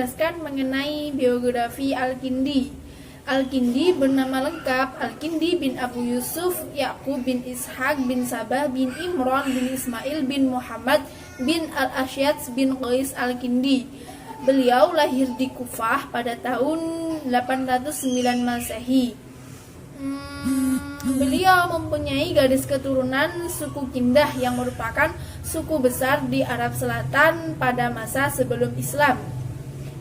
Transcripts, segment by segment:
menjelaskan mengenai biografi Al-Kindi. Al-Kindi bernama lengkap Al-Kindi bin Abu Yusuf Yaqub bin Ishaq bin Sabah bin Imran bin Ismail bin Muhammad bin Al-Asyad bin Qais Al-Kindi. Beliau lahir di Kufah pada tahun 809 Masehi. Beliau mempunyai garis keturunan suku Kindah yang merupakan suku besar di Arab Selatan pada masa sebelum Islam.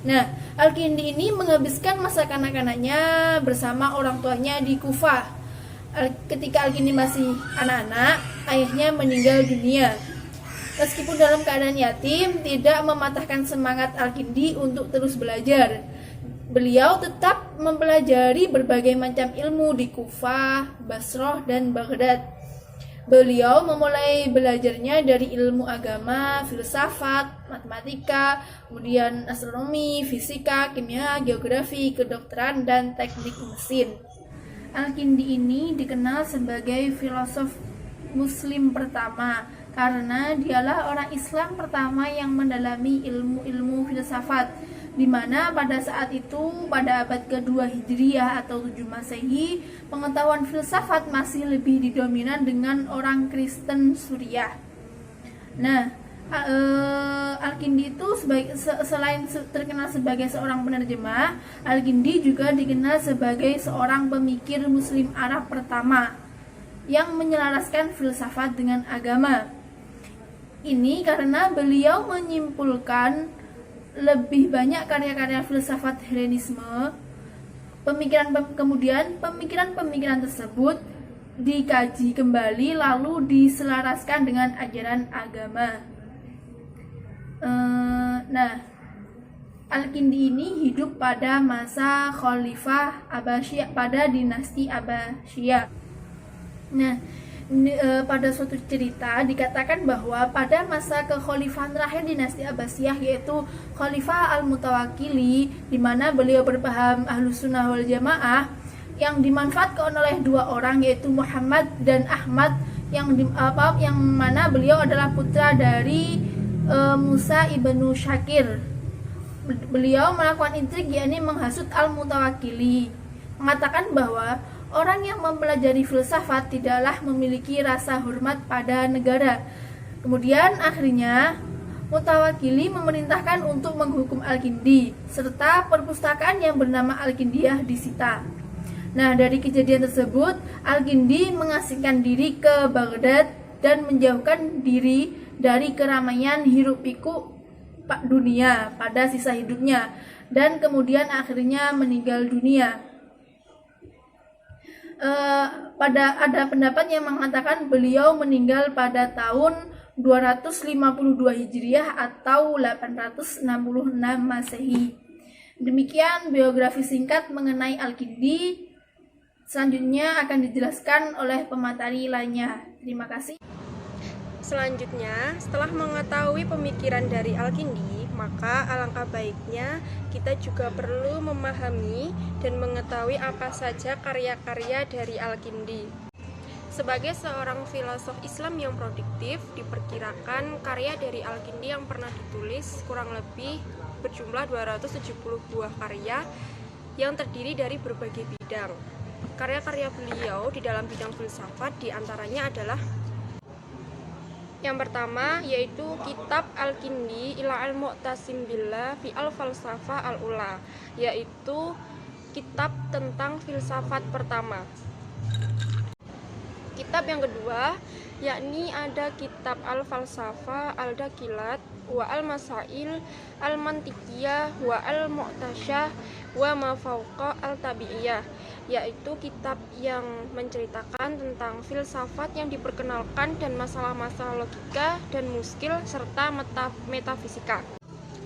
Nah, Al-Kindi ini menghabiskan masa kanak-kanaknya bersama orang tuanya di Kufah. Ketika Al-Kindi masih anak-anak, ayahnya meninggal dunia. Meskipun dalam keadaan yatim, tidak mematahkan semangat Al-Kindi untuk terus belajar. Beliau tetap mempelajari berbagai macam ilmu di Kufah, Basrah, dan Baghdad. Beliau memulai belajarnya dari ilmu agama, filsafat, matematika, kemudian astronomi, fisika, kimia, geografi, kedokteran, dan teknik mesin. Al-Kindi ini dikenal sebagai filosof Muslim pertama karena dialah orang Islam pertama yang mendalami ilmu-ilmu filsafat, di mana pada saat itu pada abad kedua Hijriah atau 7 Masehi, pengetahuan filsafat masih lebih didominan dengan orang Kristen Suriah. Nah, Al-Kindi itu selain terkenal sebagai seorang penerjemah, Al-Kindi juga dikenal sebagai seorang pemikir Muslim Arab pertama yang menyelaraskan filsafat dengan agama. Ini karena beliau menyimpulkan lebih banyak karya-karya filsafat Helenisme. Pemikiran-pemikiran tersebut dikaji kembali lalu diselaraskan dengan ajaran agama. Al-Kindi ini hidup pada masa Khalifah Abbasiyah, pada dinasti Abbasiyah. Pada suatu cerita dikatakan bahwa pada masa kekhalifahan terakhir dinasti Abbasiyah, yaitu Khalifah Al-Mutawakkili, di mana beliau berpaham Ahlus Sunnah wal Jamaah, yang dimanfaatkan oleh dua orang, yaitu Muhammad dan Ahmad, yang mana beliau adalah putra dari Musa ibnu Syakir. Beliau melakukan intrik, yakni menghasut Al-Mutawakkili, mengatakan bahwa orang yang mempelajari filsafat tidaklah memiliki rasa hormat pada negara. Kemudian akhirnya Mutawakkili memerintahkan untuk menghukum Al-Kindi, serta perpustakaan yang bernama Al-Kindiyah disita. Nah, dari kejadian tersebut, Al-Kindi mengasingkan diri ke Baghdad dan menjauhkan diri dari keramaian hiruk-pikuk dunia pada sisa hidupnya, dan kemudian akhirnya meninggal dunia. Ada pendapat yang mengatakan beliau meninggal pada tahun 252 Hijriah atau 866 Masehi. Demikian biografi singkat mengenai Al-Kindi. Selanjutnya akan dijelaskan oleh pemateri lainnya. Terima kasih. Selanjutnya, setelah mengetahui pemikiran dari Al-Kindi, maka alangkah baiknya kita juga perlu memahami dan mengetahui apa saja karya-karya dari Al-Kindi. Sebagai seorang filosof Islam yang produktif, diperkirakan karya dari Al-Kindi yang pernah ditulis kurang lebih berjumlah 270 buah karya yang terdiri dari berbagai bidang. Karya-karya beliau di dalam bidang filsafat diantaranya adalah yang pertama, yaitu kitab Al-Kindi ila al-Mu'tasim billah fi al-falsafah al-ula, yaitu kitab tentang filsafat pertama. Kitab yang kedua, yakni ada kitab al-falsafah al-dakilat wa al-masail al-mantikiyah wa al-mu'tasyah wa mafauqa al-tabi'iyah, yaitu kitab yang menceritakan tentang filsafat yang diperkenalkan dan masalah-masalah logika dan muskil serta metafisika.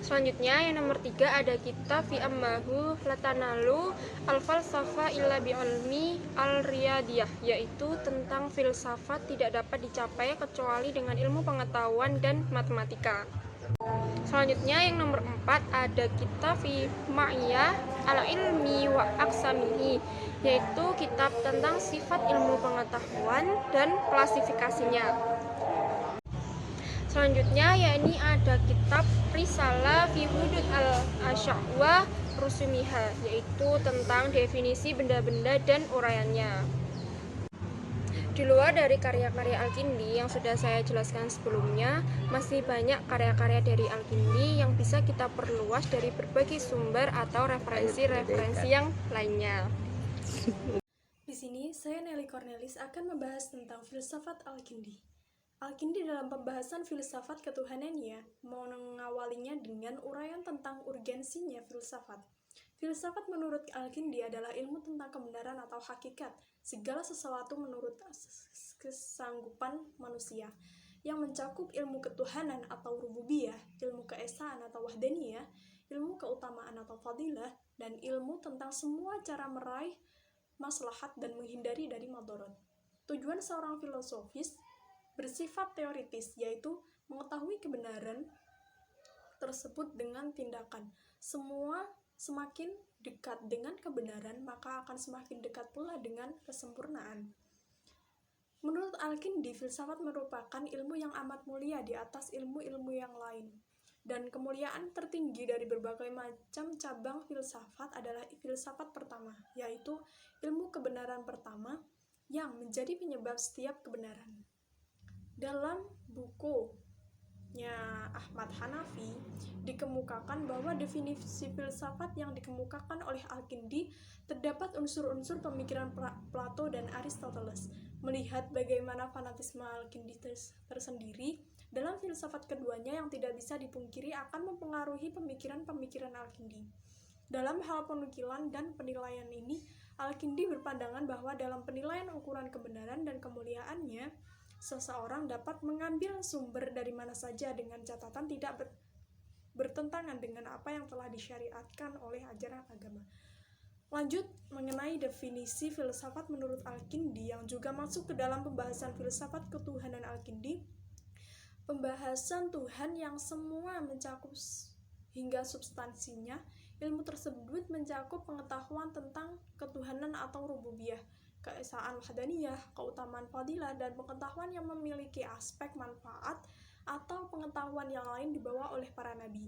Selanjutnya yang nomor 3 ada kitab fi ammahu latanalu al-falsafa illa bi'ilmi al-riyadiyah, yaitu tentang filsafat tidak dapat dicapai kecuali dengan ilmu pengetahuan dan matematika. Selanjutnya yang nomor 4 ada kitab fi ma'iyah al-ilmi wa aqsamihi, yaitu kitab tentang sifat ilmu pengetahuan dan klasifikasinya. Selanjutnya yakni ada kitab Risalah fi Hudud al-Asy'wa Rusumiha, yaitu tentang definisi benda-benda dan uraiannya. Di luar dari karya-karya Al-Kindi yang sudah saya jelaskan sebelumnya, masih banyak karya-karya dari Al-Kindi yang bisa kita perluas dari berbagai sumber atau referensi-referensi yang lainnya. Di sini, saya Nelly Cornelis akan membahas tentang filsafat Al-Kindi. Al-Kindi dalam pembahasan filsafat ketuhanannya mengawalinya dengan uraian tentang urgensinya filsafat. Filsafat menurut Al-Kindi adalah ilmu tentang kebenaran atau hakikat, segala sesuatu menurut kesanggupan manusia, yang mencakup ilmu ketuhanan atau rububiyah, ilmu keesaan atau wahdaniyah, ilmu keutamaan atau fadilah, dan ilmu tentang semua cara meraih maslahat dan menghindari dari madharat. Tujuan seorang filosofis bersifat teoritis, yaitu mengetahui kebenaran tersebut dengan tindakan. Semua semakin dekat dengan kebenaran, maka akan semakin dekat pula dengan kesempurnaan. Menurut Al-Kindi, filsafat merupakan ilmu yang amat mulia di atas ilmu-ilmu yang lain. Dan kemuliaan tertinggi dari berbagai macam cabang filsafat adalah filsafat pertama, yaitu ilmu kebenaran pertama yang menjadi penyebab setiap kebenaran. Dalam bukunya Ahmad Hanafi dikemukakan bahwa definisi filsafat yang dikemukakan oleh Al-Kindi terdapat unsur-unsur pemikiran Plato dan Aristoteles. Melihat bagaimana fanatisme Al-Kindi tersendiri dalam filsafat keduanya yang tidak bisa dipungkiri akan mempengaruhi pemikiran-pemikiran Al-Kindi. Dalam hal penukilan dan penilaian ini, Al-Kindi berpandangan bahwa dalam penilaian ukuran kebenaran dan kemuliaannya, seseorang dapat mengambil sumber dari mana saja dengan catatan tidak bertentangan dengan apa yang telah disyariatkan oleh ajaran agama. Lanjut, mengenai definisi filsafat menurut Al-Kindi yang juga masuk ke dalam pembahasan filsafat ketuhanan Al-Kindi, pembahasan Tuhan yang semua mencakup hingga substansinya. Ilmu tersebut mencakup pengetahuan tentang ketuhanan atau rububiyah, keesaan wahdaniyah, keutamaan fadilah, dan pengetahuan yang memiliki aspek manfaat atau pengetahuan yang lain dibawa oleh para nabi.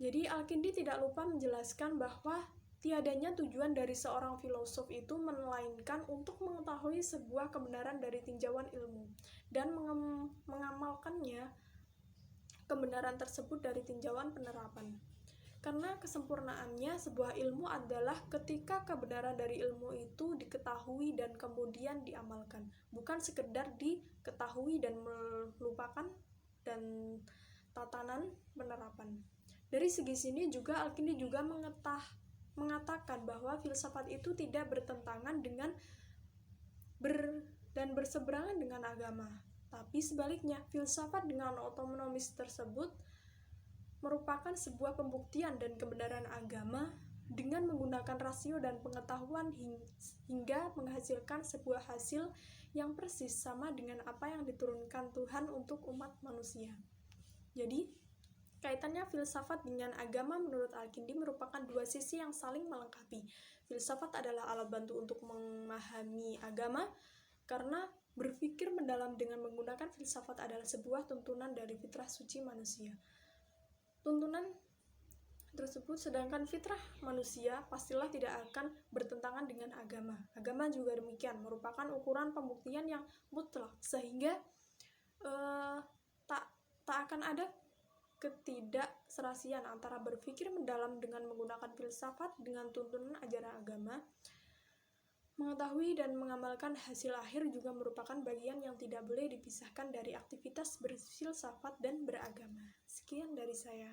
Jadi Al-Kindi tidak lupa menjelaskan bahwa tiadanya tujuan dari seorang filosof itu melainkan untuk mengetahui sebuah kebenaran dari tinjauan ilmu dan mengamalkannya kebenaran tersebut dari tinjauan penerapan. Karena kesempurnaannya sebuah ilmu adalah ketika kebenaran dari ilmu itu diketahui dan kemudian diamalkan, bukan sekedar diketahui dan melupakan dan tatanan penerapan. Dari segi sini juga Al-Kindi juga mengatakan bahwa filsafat itu tidak bertentangan dengan dan berseberangan dengan agama, tapi sebaliknya, filsafat dengan otonomis tersebut merupakan sebuah pembuktian dan kebenaran agama dengan menggunakan rasio dan pengetahuan hingga menghasilkan sebuah hasil yang persis sama dengan apa yang diturunkan Tuhan untuk umat manusia. Jadi, kaitannya filsafat dengan agama menurut Al-Kindi merupakan dua sisi yang saling melengkapi. Filsafat adalah alat bantu untuk memahami agama, karena berpikir mendalam dengan menggunakan filsafat adalah sebuah tuntunan dari fitrah suci manusia. Tuntunan tersebut, sedangkan fitrah manusia pastilah tidak akan bertentangan dengan agama. Agama juga demikian, merupakan ukuran pembuktian yang mutlak, sehingga tak akan ada ketidakserasian antara berpikir mendalam dengan menggunakan filsafat dengan tuntunan ajaran agama. Mengetahui dan mengamalkan hasil akhir juga merupakan bagian yang tidak boleh dipisahkan dari aktivitas berfilsafat dan beragama. Sekian dari saya.